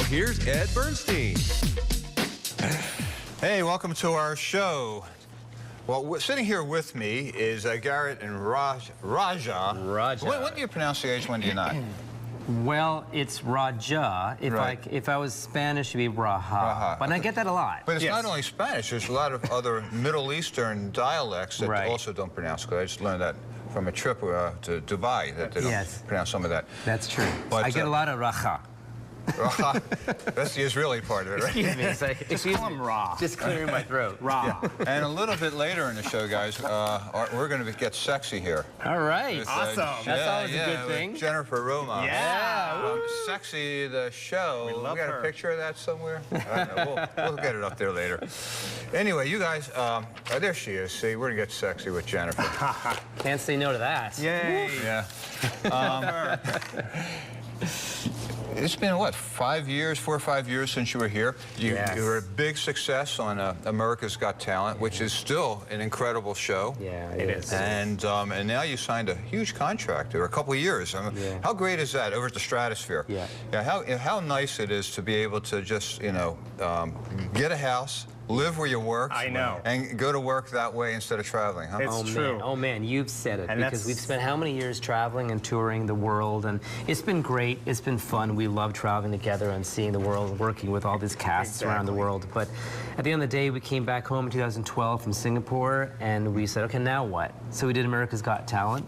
here's Ed Bernstein. Hey, welcome to our show. Well, sitting here with me is Jarrett and Raja. When do you pronounce the H, when do you not? Well, it's Raja. If I was Spanish, it'd be Raha. But I get that a lot. But it's not only Spanish. There's a lot of other Middle Eastern dialects that also don't pronounce good. I just learned that from a trip to Dubai, that they don't pronounce some of that. That's true. But, I get a lot of Raha. That's the Israeli part of it, right? Excuse me. It's like, excuse me. Ra. Just clearing my throat. Ra. Yeah. And a little bit later in the show, guys, we're going to get sexy here. All right. With, awesome. That's always a good thing. Jennifer Romas. Yeah. Sexy, the show. We love got her. a picture of that somewhere? I don't know. We'll get it up there later. Anyway, you guys, there she is. See, we're going to get sexy with Jennifer. Can't say no to that. Yay. Yeah. It's been, what, 4 or 5 years since you were here. You were a big success on America's Got Talent, which is still an incredible show. Yeah, it is. And now you signed a huge contract for a couple of years. I mean, how great is that over at the Stratosphere? Yeah. How nice it is to be able to just, get a house, live where you work. I know. And go to work that way instead of traveling, huh? It's true. Man. Oh, man, you've said it. And because we've spent how many years traveling and touring the world, and it's been great. It's been fun. We love traveling together and seeing the world and working with all these casts around the world. But at the end of the day, we came back home in 2012 from Singapore, and we said, okay, now what? So we did America's Got Talent,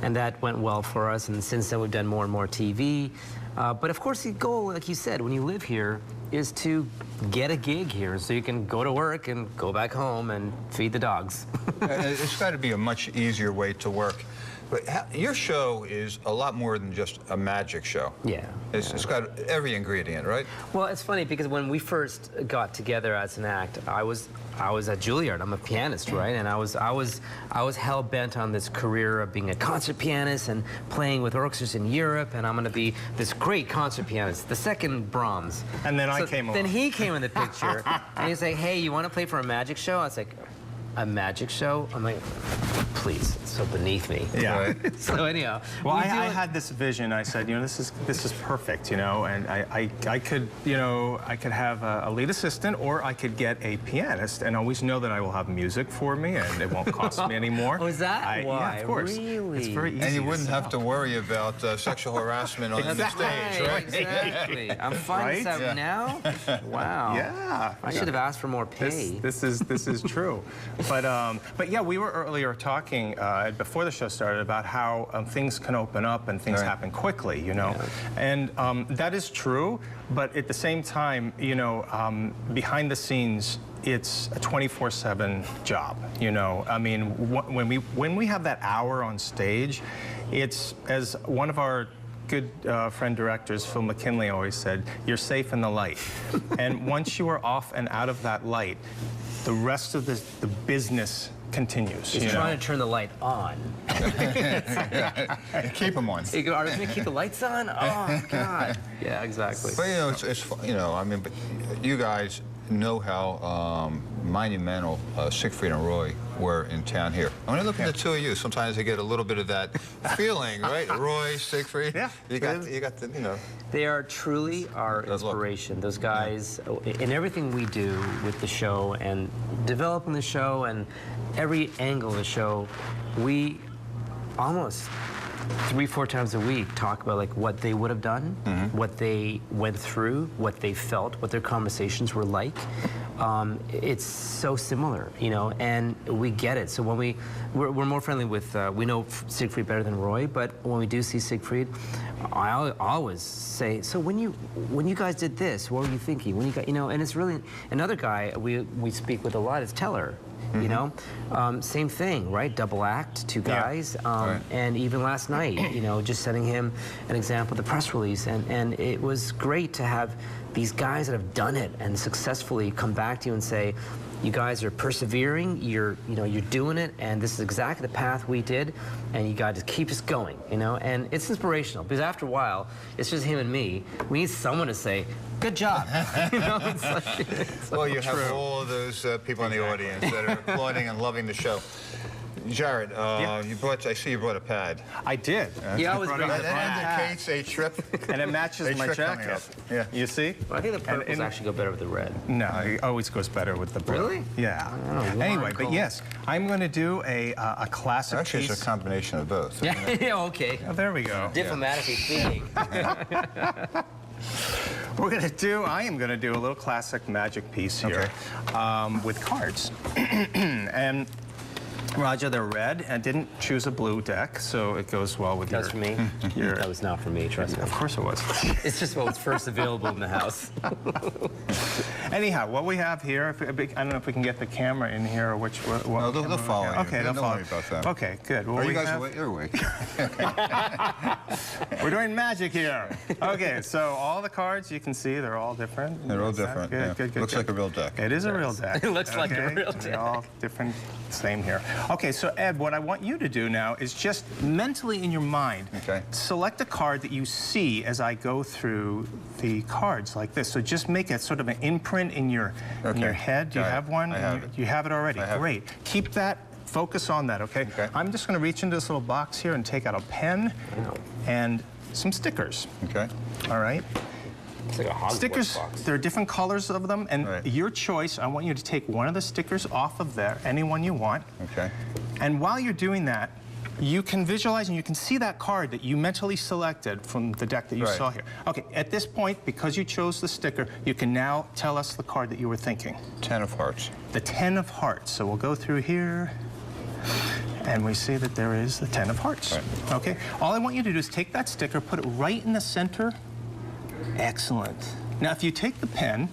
and that went well for us. And since then, we've done more and more TV. But of course, the goal, like you said, when you live here, is to get a gig here so you can go to work and go back home and feed the dogs. It's got to be a much easier way to work. But your show is a lot more than just a magic show. Yeah. It's got every ingredient, right? Well, it's funny because when we first got together as an act, I was at Juilliard. I'm a pianist, right? And I was hell bent on this career of being a concert pianist and playing with orchestras in Europe. And I'm going to be this great concert pianist, the second Brahms. And then I came along. Then he came in the picture, and he's like, "Hey, you want to play for a magic show?" I was like, "A magic show?" I'm like, please, it's so beneath me. Yeah. So anyhow, well, I had this vision. I said, this is perfect, and I could, I could have a lead assistant, or I could get a pianist, and always know that I will have music for me, and it won't cost me anymore. Oh, is that why? Yeah, of course. Really? It's very easy. And you wouldn't have to worry about sexual harassment on the stage, right? Exactly. I'm finding this out now. Wow. Yeah. I should have asked for more pay. This is true. But yeah, we were earlier talking before the show started about how things can open up and things happen quickly, And that is true, but at the same time, behind the scenes, it's a 24/7 job, I mean, when we have that hour on stage, it's, as one of our good friend directors, Phil McKinley, always said, you're safe in the light. And once you are off and out of that light, the rest of the business continues. He's trying to turn the light on. Keep them on. Are you going to keep the lights on? Oh, God. Yeah, exactly. But, I mean, but you guys know how monumental Siegfried and Roy were in town here. When I look at the two of you, sometimes I get a little bit of that feeling, right? Roy, Siegfried. Yeah. You got the, They are truly our inspiration. Those guys, in everything we do with the show and developing the show and every angle of the show, we almost 3-4 times a week talk about like what they would have done, what they went through, what they felt, what their conversations were like. It's so similar, and we get it. So when we're more friendly with, we know Siegfried better than Roy, but when we do see Siegfried, I always say, so when you guys did this, what were you thinking? When you got, and it's really, another guy we speak with a lot is Teller. Same thing, right? Double act, two guys, and even last night, just sending him an example of the press release, and it was great to have these guys that have done it and successfully come back to you and say, you guys are persevering, you're doing it, and this is exactly the path we did, and you got to keep us going, and it's inspirational, because after a while, it's just him and me. We need someone to say, good job. Well, you have all of those people in the audience that are applauding and loving the show. Jarrett, I see you brought a pad. I did. Yeah, I was That bringing the pad. indicates a trip. And it matches my trip coming jacket. up. Yeah. You see? Well, I think the purples actually go better with the red. No, it always goes better with the blue. Really? Yeah. Oh, Anyway, but cool. yes, I'm going to do a classic Actually, piece. it's a combination of both. isn't it? Yeah, okay. Oh, there we go. Diplomatically speaking. I am going to do a little classic magic piece here with cards. And Roger, they're red, and didn't choose a blue deck, so it goes well with That was for me. That was not for me, trust me. Of course it was. It's just what was first available in the house. Anyhow, what we have here, I don't know if we can get the camera in here or which. No, they'll follow you. Okay, they'll Don't follow. worry about that. Okay, good. Well, Are you we guys have- awake? You're awake. We're doing magic here. Okay, so all the cards you can see, they're all different. They're all Is that different. Good, yeah. good, good. Looks good. like a real deck. It is a real deck. It looks like a okay? real They're deck. all different, same here. Okay, so Ed, what I want you to do now is just mentally in your mind, select a card that you see as I go through the cards like this. So just make it sort of an imprint in your head. Do you have one? I have it. You have it already. I have Great. Keep that. Focus on that, okay? I'm just going to reach into this little box here and take out a pen and some stickers. Okay. All right? It's like a Hogwarts Stickers, box. there are different colors of them, and your choice, I want you to take one of the stickers off of there, any one you want. Okay. And while you're doing that, you can visualize and you can see that card that you mentally selected from the deck that you saw here. Okay, at this point, because you chose the sticker, you can now tell us the card that you were thinking. 10 of hearts. The 10 of hearts. So we'll go through here, and we see that there is the 10 of hearts. Okay, all I want you to do is take that sticker, put it right in the center. Excellent. Now, if you take the pen,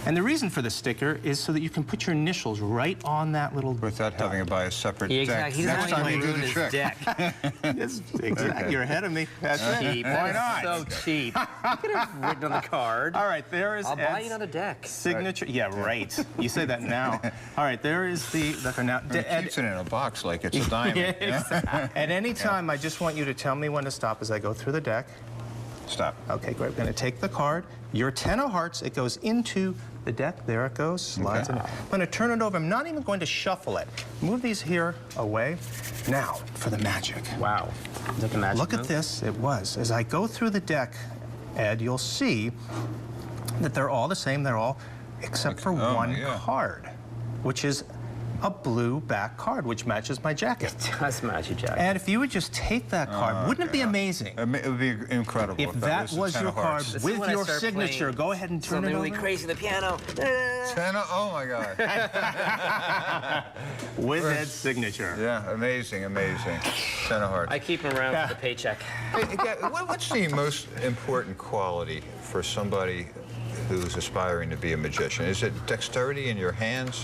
and the reason for the sticker is so that you can put your initials right on that little Without having to buy a separate Yeah, deck. exactly. He Next doesn't time you want to do ruin the his trick. deck. Yes, exactly. You're ahead of me. That's Cheap. Why That not? is so cheap. You could have written on the card. All right, there is I'll buy Ed's you another deck. signature. Yeah, right. You say that now. All right, there is the now. He keeps it in a box like it's a diamond. At any time, I just want you to tell me when to stop as I go through the deck. Stop. Okay, great. We're going to take the card. Your 10 of hearts, it goes into the deck. There it goes. Slides in. I'm going to turn it over. I'm not even going to shuffle it. Move these here away. Now, for the magic. Wow. Is that the magic Look at move? this. It was. As I go through the deck, Ed, you'll see that they're all the same. They're all except for one card, which is a blue back card, which matches my jacket. It does match your jacket. And if you would just take that card, wouldn't it be amazing? It would be incredible If that was the 10 your of card hearts. This is with when I your start signature, playing go ahead and turn it something over. really crazy on the piano. 10 of, oh my God. With Ed's signature. Yeah, amazing, amazing. 10 of hearts. I keep them around for the paycheck. Hey, what's the most important quality for somebody who's aspiring to be a magician? Is it dexterity in your hands?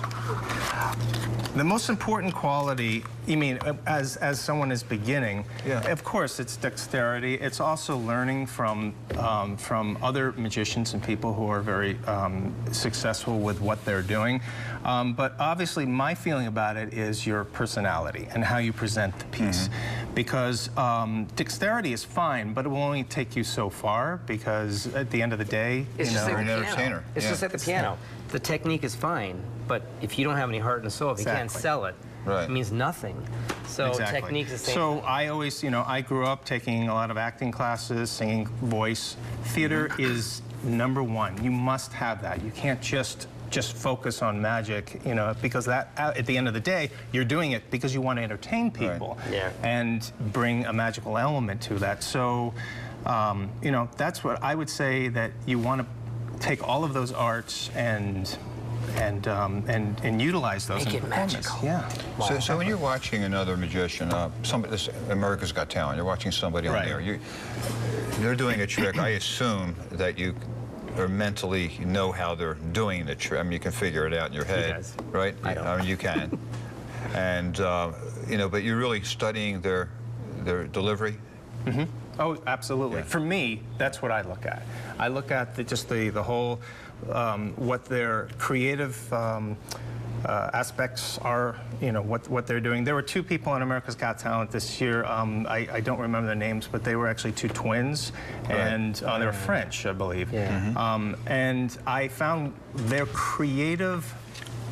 The most important quality, you mean, as someone is beginning, of course, it's dexterity. It's also learning from other magicians and people who are very successful with what they're doing. But obviously, my feeling about it is your personality and how you present the piece. Because dexterity is fine, but it will only take you so far, because at the end of the day, It's you just know, like You're the an piano. entertainer. It's just like the piano. The technique is fine, but if you don't have any heart and soul, if you can't sell it, it means nothing. So technique's the same. So I always, I grew up taking a lot of acting classes, singing, voice. Theater is #1. You must have that. You can't just focus on magic, because that, at the end of the day, you're doing it because you want to entertain people and bring a magical element to that. So, that's what I would say, that you want to take all of those arts and utilize those Make in it performance. magical. Yeah. So when you're watching another magician, this America's Got Talent, you're watching somebody on there. They're doing a trick. I assume that you or mentally know how they're doing the trick. I mean, you can figure it out in your head, right? I don't. I mean, you can. And but you're really studying their delivery. Oh, absolutely. For me, that's what I look at. I look at the whole, what their creative aspects are, what they're doing. There were 2 people on America's Got Talent this year. I don't remember their names, but they were actually 2 twins, and they were French, I believe. And I found their creative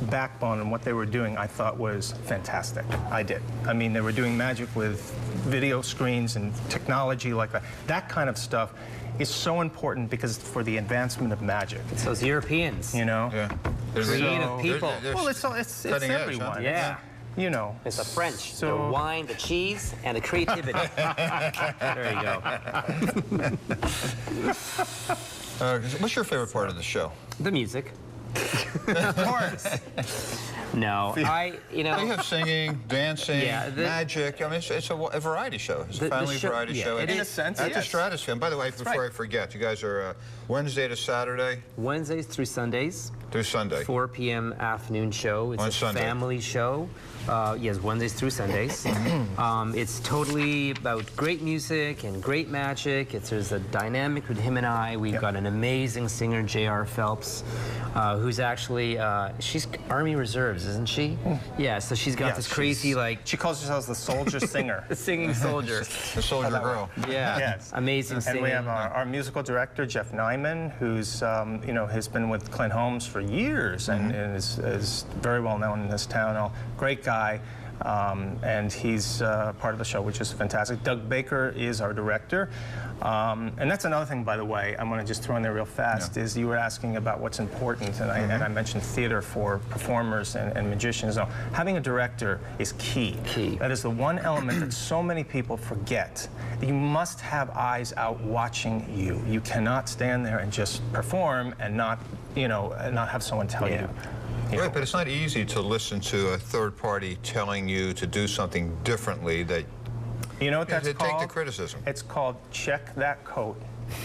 backbone and what they were doing, I thought was fantastic. I did. I mean, they were doing magic with video screens and technology like that. That kind of stuff is so important because it's for the advancement of magic. It's those Europeans. You know? Yeah. Creative people. Well, it's cutting edge, everyone. huh? Yeah. You know. It's the French, So- the wine, the cheese, and the creativity. There you go. What's your favorite part of the show? The music. Of course. No, you You know, have singing, dancing, Yeah, magic. I mean, it's a variety show. It's a family variety show. In a sense, At the yes. Stratosphere. And by the way, before I forget, you guys are Wednesday to Saturday Wednesdays through Sundays, through Sunday. 4 p.m. afternoon show. It's On a Sunday. family show. Yes, Wednesdays through Sundays. It's totally about great music and great magic. There's a dynamic with him and I. We've got an amazing singer, J.R. Phelps, who's actually, she's Army Reserves, isn't she? Yeah, so she's got this crazy, like... She calls herself the soldier singer. The singing soldier. The Soldier Girl. Yeah, Yes. amazing And singing. we have our musical director, Jeff Nyman, who's you know, has been with Clint Holmes for years and is very well known in this town. Great guy, and he's part of the show, which is fantastic. Doug Baker is our director. And that's another thing, by the way, I'm going to just throw in there real fast, is you were asking about what's important, and I mentioned theater for performers and magicians. No, having a director is key. That is the one element that so many people forget. You must have eyes out watching you. You cannot stand there and just perform and not, you know, not have someone tell you. Right, but it's not easy to listen to a third party telling you to do something differently that You know what that's they called? take the criticism. It's called check that coat,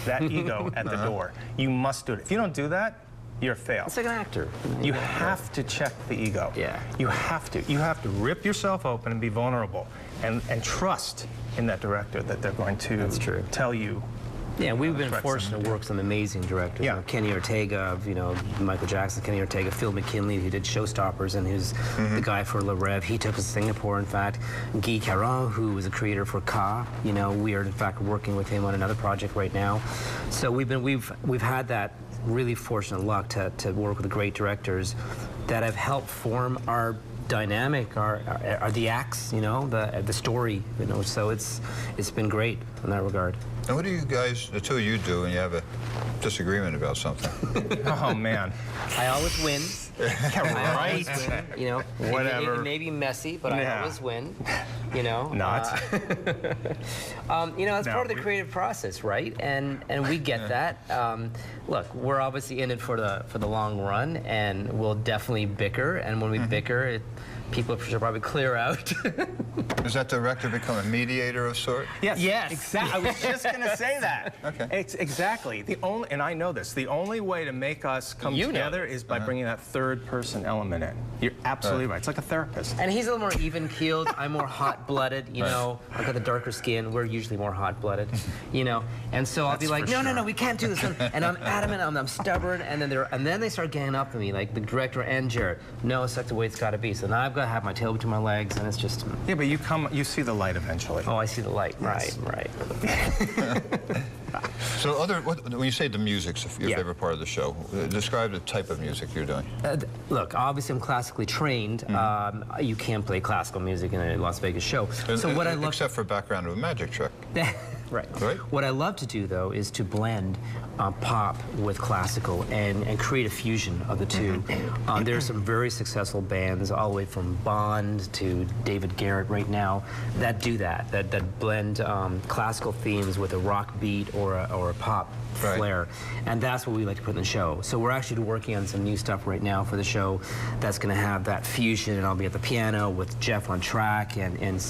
that ego at the door. You must do it. If you don't do that, you're a fail. It's like an actor. You have to check the ego. Yeah. You have to. You have to rip yourself open and be vulnerable and trust in that director that they're going to tell you. Yeah, we've been correct fortunate to work with some amazing directors. Yeah. You know, Kenny Ortega, you know, Michael Jackson, Kenny Ortega, Phil McKinley, who did Showstoppers, and who's the guy for Le Rêve. He took us to Singapore, in fact. Guy Caron, who was a creator for Ka. You know, we are in fact working with him on another project right now. So we've had that really fortunate luck to work with great directors that have helped form our dynamic, are the acts, you know, the story, you know. So it's been great in that regard. And what do you guys, the two of you, do when you have a disagreement about something? Oh, man. I always win. I always Right. win, you know. Whatever. It may be messy, but I Yeah. always win, you know. Not. You know, it's No, part of the creative process, right? And we get that. Look, we're obviously in it for the long run, and we'll definitely bicker. And when we bicker, people should probably clear out. Does that director become a mediator of sort? Yes. Yes. Exactly. I was just going to say that. Okay. It's exactly. The only, and I know this, the only way to make us come You know together this. is by bringing that third person element in. You're absolutely right. It's like a therapist. And he's a little more even-keeled. I'm more hot-blooded, you know. I've got the darker skin. We're usually more hot-blooded, you know. And so I'll be like, no, we can't do this. And I'm adamant, I'm stubborn. And then they start ganging up on me, like the director and Jarrett. No, it's like the way it's got to be. So now I've got to have my tail between my legs, and it's just... Yeah, but you see the light eventually. Oh, I see the light. Yes. Right. So when you say the music's your Yeah. favorite part of the show, describe the type of music you're doing. Look, obviously I'm classically trained. You can't play classical music in a Las Vegas show. So what I love... Except for background of a magic trick. Right. Right. What I love to do, though, is to blend pop with classical and create a fusion of the two. There are some very successful bands, all the way from Bond to David Garrett right now, that do that blend classical themes with a rock beat or a pop flair. And that's what we like to put in the show. So we're actually working on some new stuff right now for the show that's going to have that fusion, and I'll be at the piano with Jeff on track and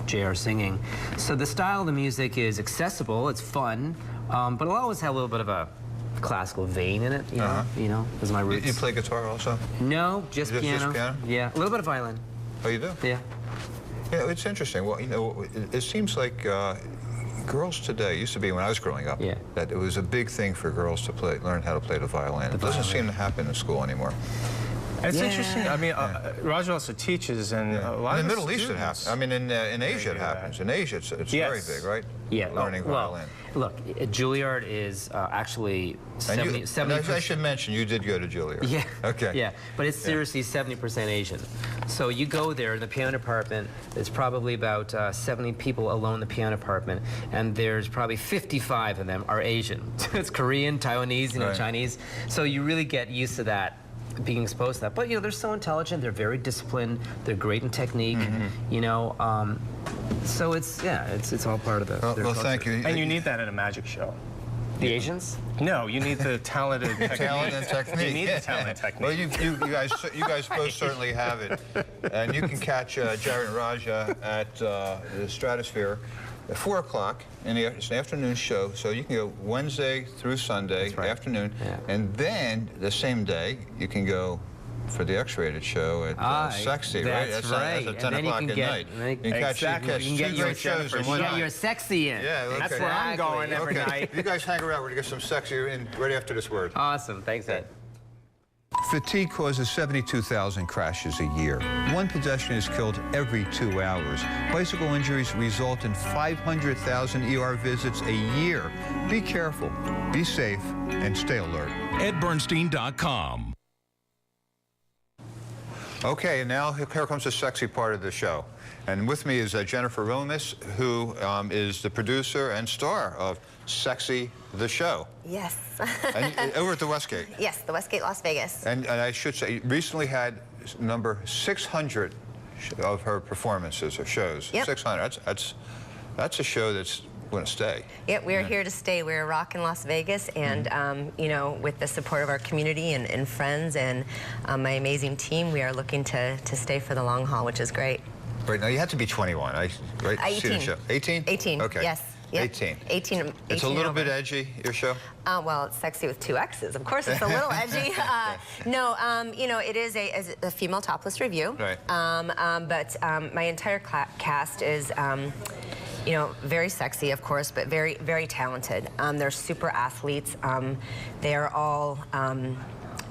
JR singing. So the style of the music is accessible, it's fun, but it'll always have a little bit of a classical vein in it, you know, as my roots. You play guitar also? No, just piano. Just piano? Yeah, a little bit of violin. Oh, you do? Yeah. Yeah, it's interesting. Well, you know, it seems like girls today, used to be when I was growing up, that it was a big thing for girls to learn how to play the violin. It doesn't seem to happen in school anymore. It's interesting. I mean, Roger also teaches, and a lot in of the Middle East it students- happens. I mean, in Asia it happens. In Asia it's very big, right? learning violin. Look, Juilliard is actually 70%. I should mention, you did go to Juilliard. Yeah. Okay. Yeah, but it's seriously 70% Asian. So you go there in the piano department, there's probably about 70 people alone in the piano department, and there's probably 55 of them are Asian. It's Korean, Taiwanese, Chinese. So you really get used to that, being exposed to that. But they're so intelligent, they're very disciplined, they're great in technique, so it's all part of the their culture. Thank you. And you need that in a magic show. The Asians? No, you need the talented talent and technique. You need the talent and technique. Well, you guys both certainly have it, and you can catch Jarrett and Raja at the Stratosphere at 4 o'clock. It's an afternoon show, so you can go Wednesday through Sunday afternoon, and then the same day you can go for the X-rated show at Sexy, right? That's right. That's at 10 o'clock at night. You can catch two great shows in one night. Get your sexy in. Yeah, okay. That's where I'm going every night. You guys hang around. We're going to get some sexy in right after this word. Awesome. Thanks, Ed. Fatigue causes 72,000 crashes a year. One pedestrian is killed every 2 hours. Bicycle injuries result in 500,000 ER visits a year. Be careful, be safe, and stay alert. EdBernstein.com. Okay, and now here comes the sexy part of the show. And with me is Jennifer Romas, who is the producer and star of Sexy, the show. Yes. And over at the Westgate. Yes, the Westgate, Las Vegas. And I should say, recently had number 600 of her performances or shows. Yep. 600. That's a show that's going to stay. Yeah, we're here to stay. We're rocking Las Vegas, and with the support of our community and friends and my amazing team, we are looking to stay for the long haul, which is great. Right now, you have to be 21, right? 18. 18? 18. Okay. Yes. Yep. 18. 18. It's a little bit edgy, your show? Well, it's sexy with 2 X's. Of course, it's a little edgy. It is a female topless review. Right. But my entire cast is, very sexy, of course, but very, very talented. They're super athletes. They are all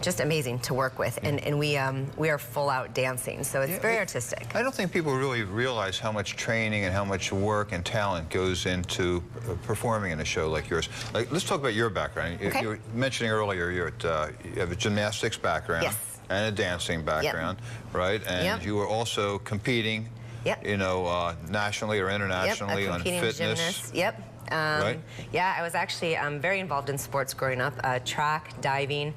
just amazing to work with, and we are full out dancing, so it's very artistic. I don't think people really realize how much training and how much work and talent goes into performing in a show like yours. Let's talk about your background. Okay. You were mentioning earlier you have a gymnastics background. Yes. And a dancing background, right? And you were also competing, nationally or internationally on fitness. Gymnast. Yep. Right? Yeah, I was actually very involved in sports growing up, track, diving,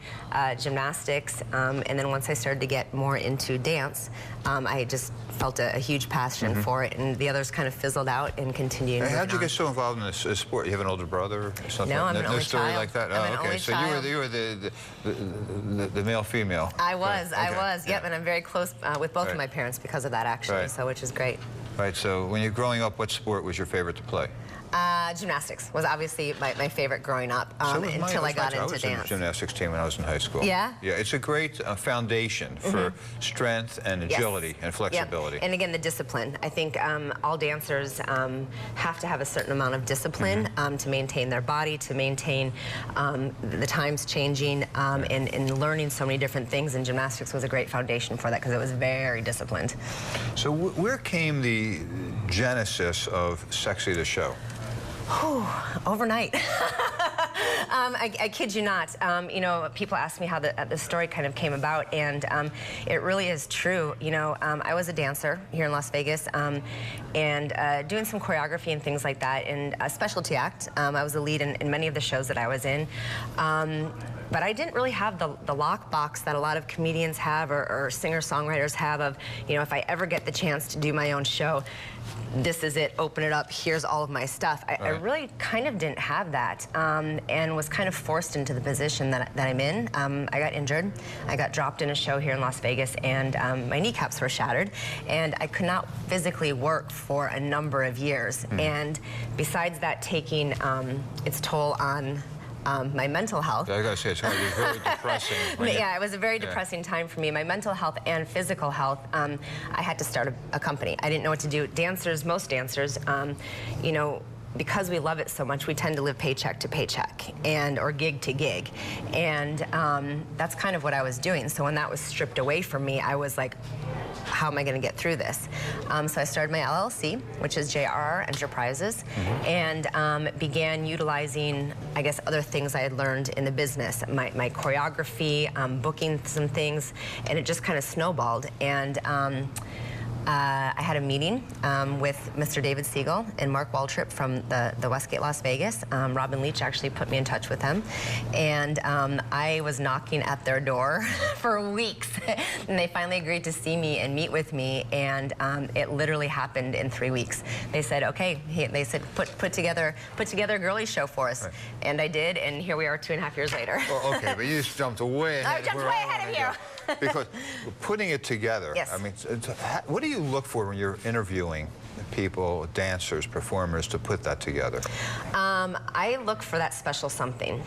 gymnastics, and then once I started to get more into dance, I just felt a huge passion for it, and the others kind of fizzled out and continued. How did you get so involved in this sport? You have an older brother or something? No, I'm an only story child. like that? I'm an okay, only so child. you were the male-female. I was, right. Yep, and I'm very close with both of my parents because of that, actually, so which is great. Right, so when you're growing up, what sport was your favorite to play? Gymnastics was obviously my favorite growing up until I got into dance. I was in the gymnastics team when I was in high school. Yeah? Yeah, it's a great foundation for strength and agility and flexibility. Yep. And again, the discipline. I think all dancers have to have a certain amount of discipline to maintain their body, to maintain the times changing, and learning so many different things. And gymnastics was a great foundation for that because it was very disciplined. So where came the genesis of Sexy the Show? Overnight. I kid you not. People ask me how the story kind of came about, and it really is true. I was a dancer here in Las Vegas, and doing some choreography and things like that, and a specialty act. I was a lead in many of the shows that I was in. But I didn't really have the lockbox that a lot of comedians have or singer-songwriters have of, if I ever get the chance to do my own show, this is it, open it up, here's all of my stuff. I really kind of didn't have that, and was kind of forced into the position that I'm in. I got injured. I got dropped in a show here in Las Vegas, and my kneecaps were shattered, and I could not physically work for a number of years. And besides that taking its toll on my mental health. I gotta say, it's very depressing. Yeah, it was a very depressing time for me. My mental health and physical health, I had to start a company. I didn't know what to do. Most dancers, because we love it so much, we tend to live paycheck to paycheck or gig to gig. And that's kind of what I was doing. So when that was stripped away from me, I was like, how am I going to get through this? So I started my LLC, which is JRR Enterprises, and began utilizing, I guess, other things I had learned in the business, my choreography, booking some things, and it just kind of snowballed. And I had a meeting with Mr. David Siegel and Mark Waltrip from the Westgate Las Vegas. Robin Leach actually put me in touch with them. And I was knocking at their door for weeks. And they finally agreed to see me and meet with me. And it literally happened in 3 weeks. They said, okay, they said, put together a girly show for us. Right. And I did, and here we are 2.5 years later. Well, okay, but you just jumped way ahead. I jumped way ahead of you. Because putting it together, yes. I mean, what do you look for when you're interviewing people, dancers, performers, to put that together? I look for that special something.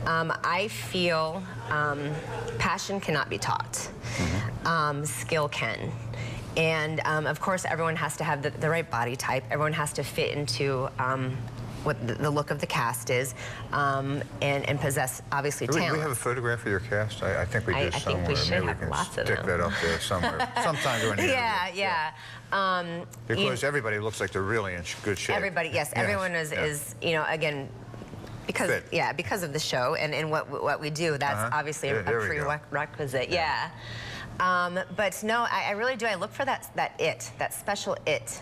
I feel passion cannot be taught. Skill can. And of course, everyone has to have the right body type. Everyone has to fit into what the look of the cast is, and possess, obviously, talent. Do we have a photograph of your cast? I think we do somewhere. I think we should Maybe have we can lots of stick them. that up there somewhere, sometime during the interview. Yeah. Because everybody looks like they're really in good shape. Everybody, yes. Everyone is, you know, again, because fit. Because of the show and what we do, that's obviously a prerequisite. Yeah. But no, I really do. I look for that special it.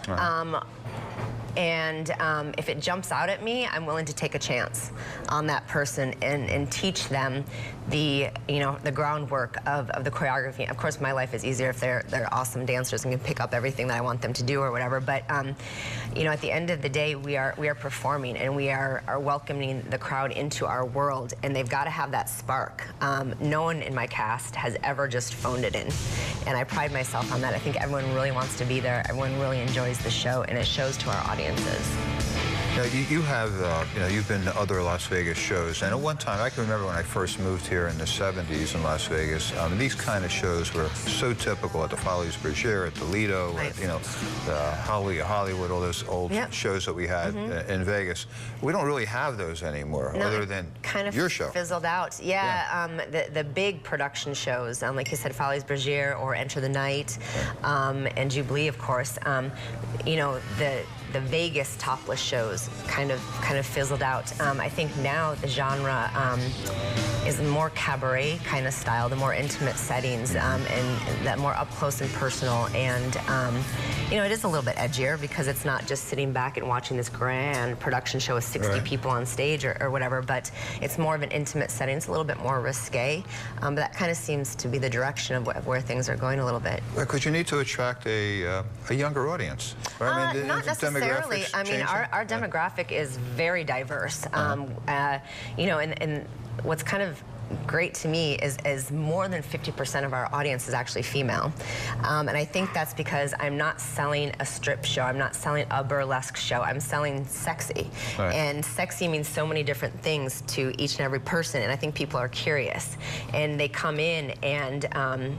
And if it jumps out at me, I'm willing to take a chance on that person and teach them the groundwork of the choreography. Of course, my life is easier if they're awesome dancers and can pick up everything that I want them to do or whatever. But you know, at the end of the day, we are performing, and we are welcoming the crowd into our world, and they've got to have that spark. No one in my cast has ever just phoned it in, and I pride myself on that. I think everyone really wants to be there. Everyone really enjoys the show, and it shows to our audiences. Now, you have, you've been to other Las Vegas shows, and at one time, I can remember when I first moved here in the 70s in Las Vegas, these kind of shows were so typical at the Folies Bergère, at the Lido, Nice. the Hollywood, all those old shows that we had in Vegas. We don't really have those anymore, other than kind of your show. Fizzled out. Yeah. The big production shows, like you said, Folies Bergère or Enter the Night, and Jubilee, of course. You know, the Vegas topless shows kind of fizzled out. I think now the genre is more cabaret kind of style, the more intimate settings, and that more up close and personal. And you know, it is a little bit edgier because it's not just sitting back and watching this grand production show with 60 people on stage or whatever, but it's more of an intimate setting. It's a little bit more risque, but that kind of seems to be the direction of where things are going a little bit. Because you need to attract a younger audience. Right? I mean, not necessarily. I mean, our demographic is very diverse. You know, and what's kind of great to me is more than 50% of our audience is actually female. And I think that's because I'm not selling a strip show. I'm not selling a burlesque show. I'm selling sexy. Right. And sexy means so many different things to each and every person. And I think people are curious. And they come in and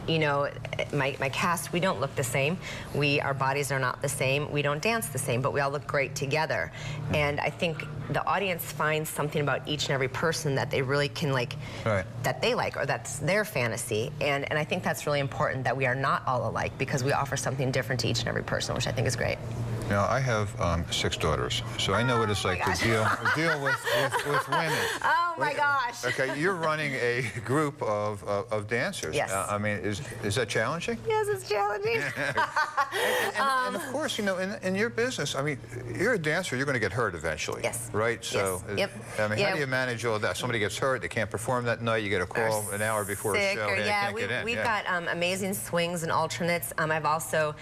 you know, my cast, we don't look the same. Our bodies are not the same. We don't dance the same, but we all look great together. And I think the audience finds something about each and every person that they really can that they like, or that's their fantasy. And I think that's really important, that we are not all alike, because we offer something different to each and every person, which I think is great. Now, I have 6 daughters, so I know what it's like to deal with women. Oh my gosh. Okay, you're running a group of dancers. Yes. I mean, is that challenging? Yes, it's challenging. and of course, you know, in your business, I mean, you're a dancer, you're going to get hurt eventually. Yes. Right? So, yes. I mean, how do you manage all that? Somebody gets hurt, they can't perform that night, you get a call an hour before a show, we've got amazing swings and alternates. I've also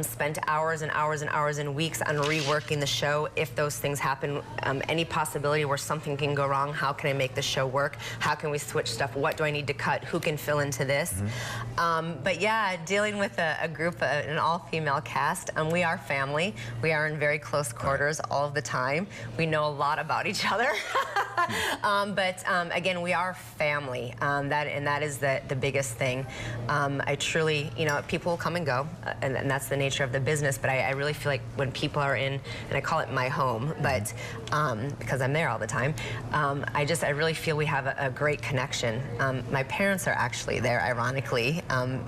spent hours and hours and hours and weeks on reworking the show. If those things happen, any possibility where something can go wrong, how can I make the show work? How can we switch stuff? What do I need to cut? Who can fill into this? But yeah, dealing with a group, an all-female cast, we are family. We are in very close quarters all of the time. We know a lot about each other. But again, we are family. That is the biggest thing. I truly, you know, people will come and go, and that's the nature of the business, but I really feel like when people are in, and I call it my home, but because I'm there all the time, I really feel we have a great connection. My parents are actually there, ironically,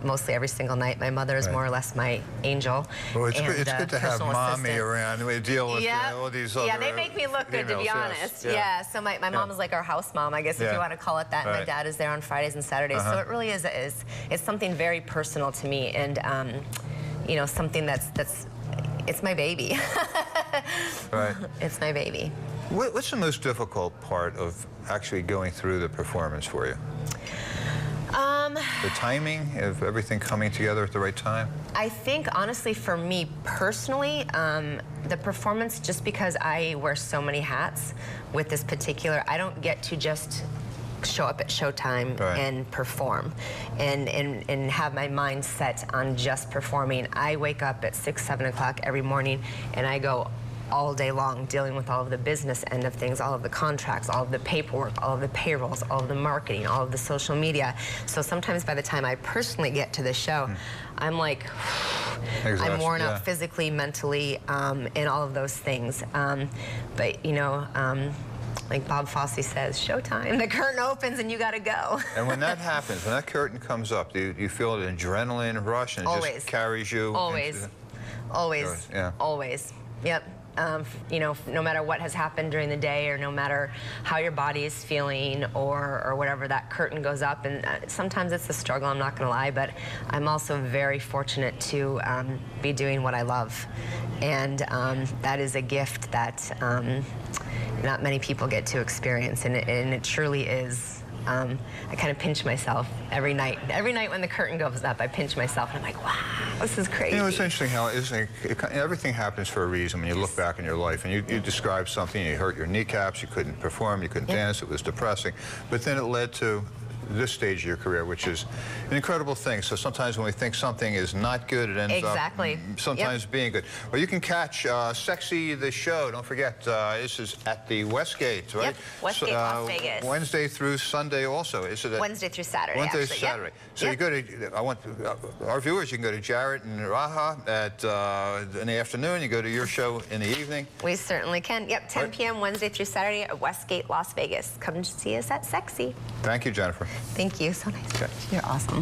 mostly every single night. My mother is more or less my angel. Well, it's and, good to have mommy assistant. around. We deal with all these other they make me look good, to be honest. Yes. Yeah, so my mom is like our house mom, I guess, if you want to call it that. And my dad is there on Fridays and Saturdays. So it really is it's something very personal to me, and you know, something that's it's my baby. Right. It's my baby. What's the most difficult part of actually going through the performance for you? The timing of everything coming together at the right time? I think, honestly, for me personally, the performance, just because I wear so many hats with this particular, I don't get to just show up at showtime and perform and have my mind set on just performing. I wake up at 6, 7 o'clock every morning, and I go all day long dealing with all of the business end of things, all of the contracts, all of the paperwork, all of the payrolls, all of the marketing, all of the social media. So sometimes by the time I personally get to the show, I'm like, I'm worn out physically, mentally, and all of those things. But, you know, like Bob Fosse says, showtime, the curtain opens and you gotta go. And when that happens, when that curtain comes up, do you feel an adrenaline rush and it just carries you? Always. Always. Yeah. Always. Yep. You know, no matter what has happened during the day, or no matter how your body is feeling, or whatever, that curtain goes up, and sometimes it's a struggle, I'm not gonna lie, but I'm also very fortunate to be doing what I love, and that is a gift that not many people get to experience, and it truly is. I kind of pinch myself every night. Every night when the curtain goes up, I pinch myself, and I'm like, wow, this is crazy. You know, it's interesting how everything happens for a reason when you look back in your life, and you described something, you hurt your kneecaps, you couldn't perform, you couldn't dance, it was depressing, but then it led to this stage of your career, which is an incredible thing. So sometimes when we think something is not good, it ends up sometimes being good. Well, you can catch Sexy the Show. Don't forget, this is at the Westgate, right? Yep, Westgate, Las Vegas. Wednesday through Sunday also. Is it Wednesday through Saturday, Wednesday through Saturday. So you go to, I want our viewers, you can go to Jarrett and Raha in the afternoon. You go to your show in the evening. We certainly can. Yep, 10 p.m. Wednesday through Saturday at Westgate, Las Vegas. Come to see us at Sexy. Thank you, Jennifer. Thank you. So nice. Okay. You're awesome.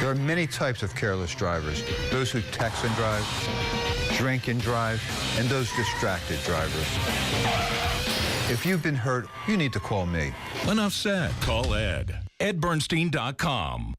There are many types of careless drivers. Those who text and drive, drink and drive, and those distracted drivers. If you've been hurt, you need to call me. Enough said. Call Ed. EdBernstein.com.